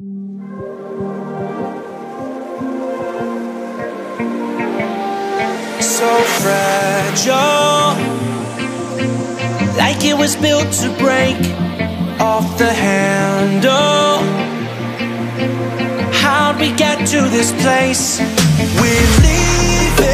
So fragile, like it was built to break off the handle. How'd we get to this place? We're leaving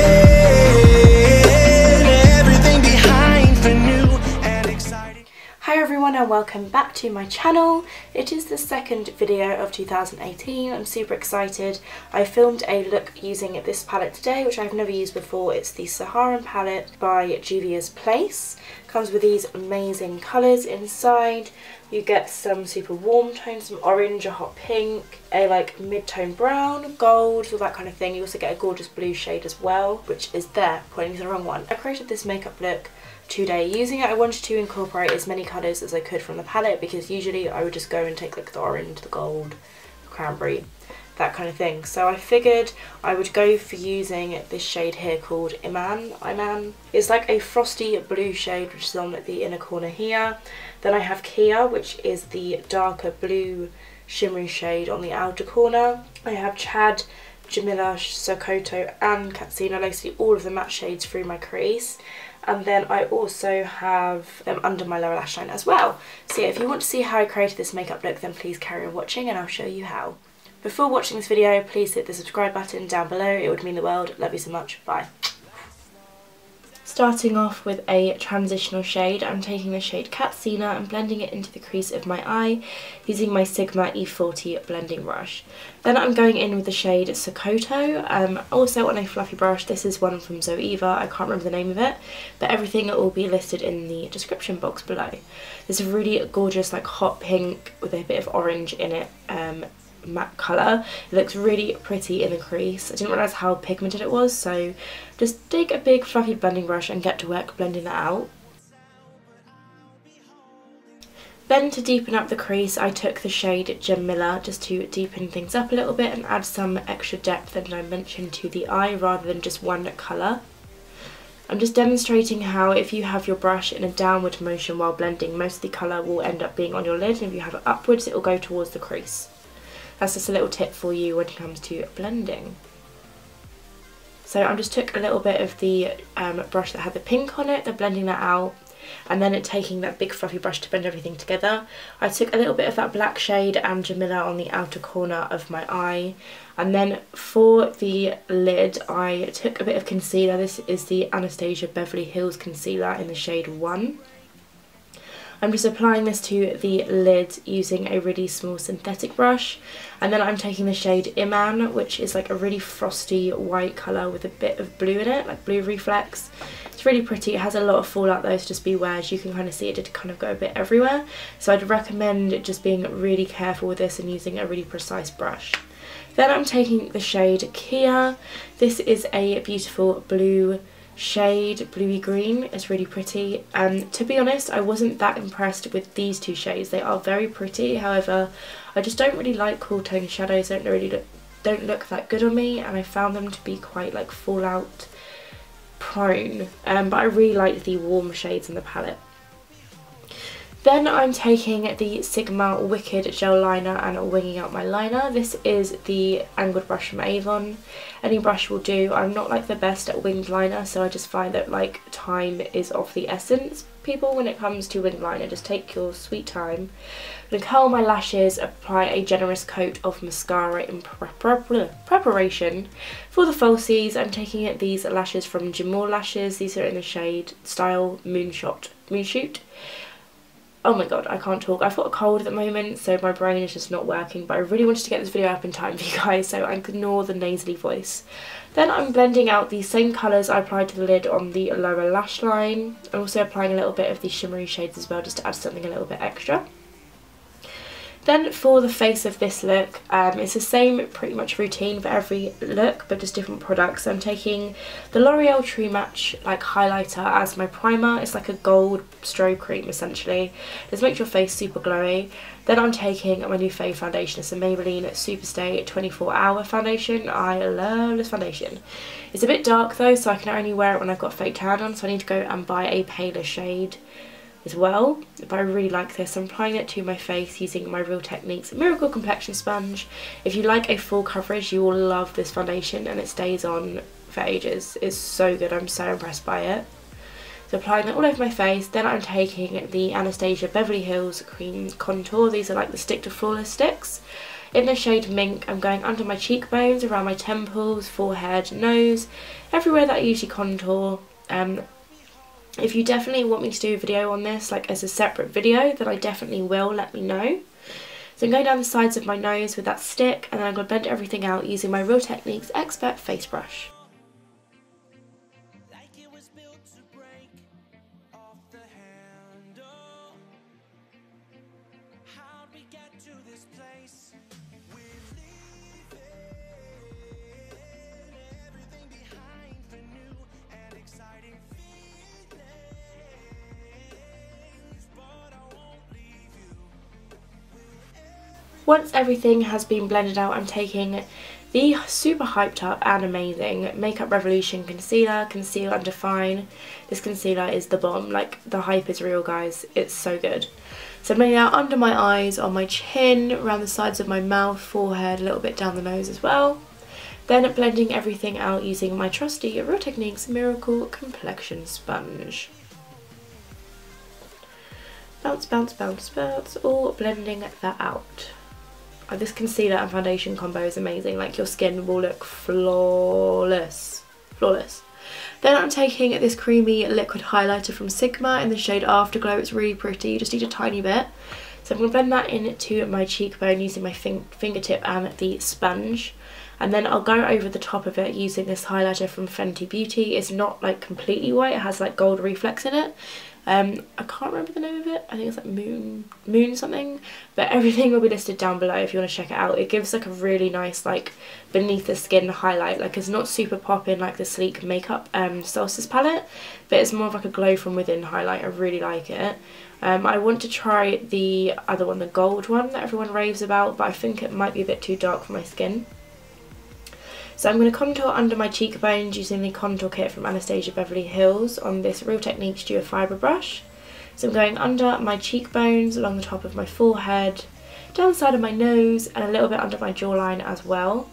everything behind for new and exciting. Hi everyone and welcome back to my channel. It is the second video of 2018. I'm super excited. I filmed a look using this palette today, which I've never used before. It's the Saharan Palette by Juvias Place. Comes with these amazing colours inside. You get some super warm tones, some orange, a hot pink, a like mid-tone brown, gold, all that kind of thing. You also get a gorgeous blue shade as well, which is there, pointing to the wrong one. I created this makeup look today. Using it, I wanted to incorporate as many colours as I could from the palette, because usually I would just go and take like the orange, the gold, the cranberry, that kind of thing. So I figured I would go for using this shade here called Iman. It's like a frosty blue shade, which is on the inner corner here. Then I have Kia, which is the darker blue shimmery shade on the outer corner. I have Chad, Jamila, Sokoto and Katsina, basically all of the matte shades through my crease. And then I also have them under my lower lash line as well. So yeah, if you want to see how I created this makeup look, then please carry on watching and I'll show you how. Before watching this video, please hit the subscribe button down below. It would mean the world. Love you so much. Bye. Starting off with a transitional shade, I'm taking the shade Katsina and blending it into the crease of my eye using my Sigma E40 blending brush. Then I'm going in with the shade Sokoto, also on a fluffy brush. This is one from Zoeva, I can't remember the name of it, but everything will be listed in the description box below. It's a really gorgeous like hot pink with a bit of orange in it, matte colour. It looks really pretty in the crease. I didn't realise how pigmented it was, so just take a big fluffy blending brush and get to work blending that out. Then to deepen up the crease, I took the shade Jamila just to deepen things up a little bit and add some extra depth and dimension to the eye rather than just one colour. I'm just demonstrating how if you have your brush in a downward motion while blending, most of the colour will end up being on your lid, and if you have it upwards it will go towards the crease. That's just a little tip for you when it comes to blending. So I just took a little bit of the brush that had the pink on it, then blending that out, and then taking that big fluffy brush to blend everything together. I took a little bit of that black shade and Jamila on the outer corner of my eye. And then for the lid, I took a bit of concealer. This is the Anastasia Beverly Hills concealer in the shade 1. I'm just applying this to the lid using a really small synthetic brush, and then I'm taking the shade Iman, which is like a really frosty white colour with a bit of blue in it, like blue reflex. It's really pretty. It has a lot of fallout though, so just beware. As you can kind of see, it did kind of go a bit everywhere, so I'd recommend just being really careful with this and using a really precise brush. Then I'm taking the shade Kia. This is a beautiful blue shade, bluey green. It's really pretty. To be honest, I wasn't that impressed with these two shades. They are very pretty, however I just don't really like cool tone shadows. They don't look that good on me, and I found them to be quite like fallout prone, but I really like the warm shades in the palette. Then I'm taking the Sigma Wicked Gel Liner and winging out my liner. This is the angled brush from Avon. Any brush will do. I'm not like the best at winged liner, so I just find that like time is of the essence. People, when it comes to winged liner, just take your sweet time. I'm going to curl my lashes, apply a generous coat of mascara in preparation for the falsies. I'm taking these lashes from Jamor Lashes. These are in the shade Style Moonshoot. Oh my god, I can't talk. I've got a cold at the moment, so my brain is just not working, but I really wanted to get this video up in time for you guys, so I ignore the nasally voice. Then I'm blending out the same colours I applied to the lid on the lower lash line. I'm also applying a little bit of the shimmery shades as well, just to add something a little bit extra. Then for the face of this look, it's the same pretty much routine for every look, but just different products. I'm taking the L'Oreal True Match like highlighter as my primer. It's like a gold strobe cream essentially. This makes your face super glowy. Then I'm taking my new fave foundation. It's a Maybelline Superstay 24-hour foundation. I love this foundation. It's a bit dark though, so I can only wear it when I've got a fake tan on, so I need to go and buy a paler shade. as well, but I really like this. I'm applying it to my face using my Real Techniques Miracle Complexion Sponge. If you like a full coverage, you will love this foundation, and it stays on for ages. It's so good. I'm so impressed by it. So applying that all over my face. Then I'm taking the Anastasia Beverly Hills Cream Contour. These are like the Stick to Flawless sticks. In the shade Mink, I'm going under my cheekbones, around my temples, forehead, nose, everywhere that I usually contour. If you definitely want me to do a video on this, like as a separate video, then I definitely will, let me know. So I'm going down the sides of my nose with that stick, and then I'm going to blend everything out using my Real Techniques Expert Face Brush. Once everything has been blended out, I'm taking the super hyped up and amazing Makeup Revolution Concealer, Conceal and Define. This concealer is the bomb, like the hype is real, guys, it's so good. So I'm blending out under my eyes, on my chin, around the sides of my mouth, forehead, a little bit down the nose as well. Then blending everything out using my trusty Real Techniques Miracle Complexion Sponge. Bounce, bounce, bounce, bounce, all blending that out. This concealer and foundation combo is amazing, like your skin will look flawless. Flawless. Then I'm taking this creamy liquid highlighter from Sigma in the shade Afterglow. It's really pretty, you just need a tiny bit. So I'm going to blend that into my cheekbone using my fingertip and the sponge. And then I'll go over the top of it using this highlighter from Fenty Beauty. It's not like completely white, it has like gold reflex in it. I can't remember the name of it. I think it's like moon something, but everything will be listed down below if you want to check it out. It gives like a really nice like beneath the skin highlight. Like it's not super popping like the Sleek Makeup Solstice palette, but it's more of like a glow from within highlight. I really like it. I want to try the other one, the gold one that everyone raves about, but I think it might be a bit too dark for my skin. So I'm going to contour under my cheekbones using the contour kit from Anastasia Beverly Hills on this Real Techniques Duo Fibre brush. So I'm going under my cheekbones, along the top of my forehead, down the side of my nose, and a little bit under my jawline as well,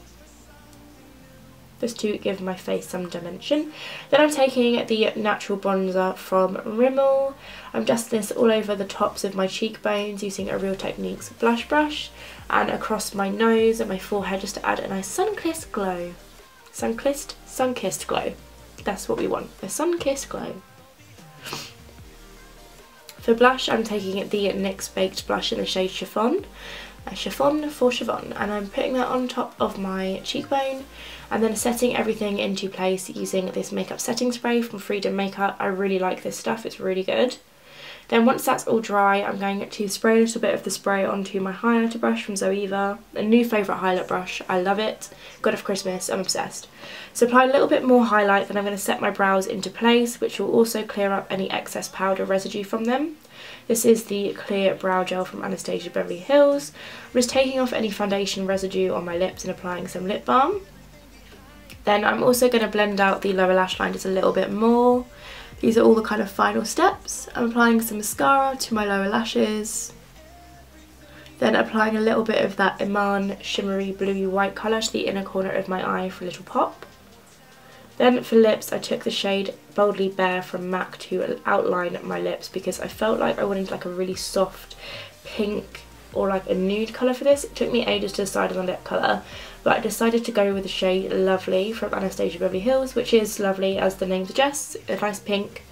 just to give my face some dimension. Then I'm taking the natural bronzer from Rimmel. I'm dusting this all over the tops of my cheekbones using a Real Techniques blush brush, and across my nose and my forehead just to add a nice sun-kissed glow. Sun-kissed glow. That's what we want, a sun-kissed glow. For blush, I'm taking the NYX Baked Blush in the shade Chiffon. Chiffon for Chiffon, and I'm putting that on top of my cheekbone and then setting everything into place using this makeup setting spray from Freedom Makeup. I really like this stuff, it's really good. Then once that's all dry, I'm going to spray a little bit of the spray onto my highlighter brush from Zoeva, a new favourite highlight brush. I love it, got it for Christmas, I'm obsessed. So apply a little bit more highlight, then I'm going to set my brows into place, which will also clear up any excess powder residue from them. This is the clear brow gel from Anastasia Beverly Hills. I'm just taking off any foundation residue on my lips and applying some lip balm. Then I'm also going to blend out the lower lash line just a little bit more. These are all the kind of final steps. I'm applying some mascara to my lower lashes. Then applying a little bit of that Iman shimmery bluey white colour to the inner corner of my eye for a little pop. Then for lips, I took the shade Boldly Bare from MAC to outline my lips because I felt like I wanted like a really soft pink or like a nude colour for this. It took me ages to decide on the lip colour, but I decided to go with the shade Lovely from Anastasia Beverly Hills, which is lovely as the name suggests, a nice pink.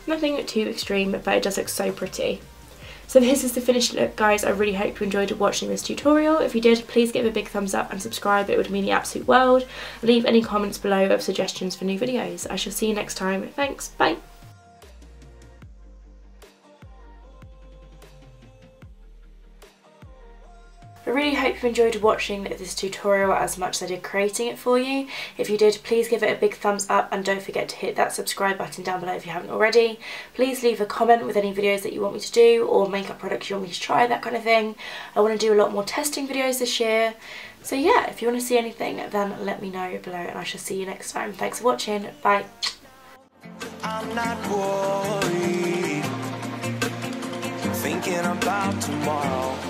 Nothing too extreme, but it does look so pretty. So this is the finished look, guys. I really hope you enjoyed watching this tutorial. If you did, please give it a big thumbs up and subscribe. It would mean the absolute world. Leave any comments below of suggestions for new videos. I shall see you next time. Thanks, bye. I really hope you enjoyed watching this tutorial as much as I did creating it for you. If you did, please give it a big thumbs up and don't forget to hit that subscribe button down below if you haven't already. Please leave a comment with any videos that you want me to do or makeup products you want me to try, that kind of thing. I want to do a lot more testing videos this year. So yeah, if you want to see anything, then let me know below and I shall see you next time. Thanks for watching. Bye. I'm not worried. thinking about tomorrow.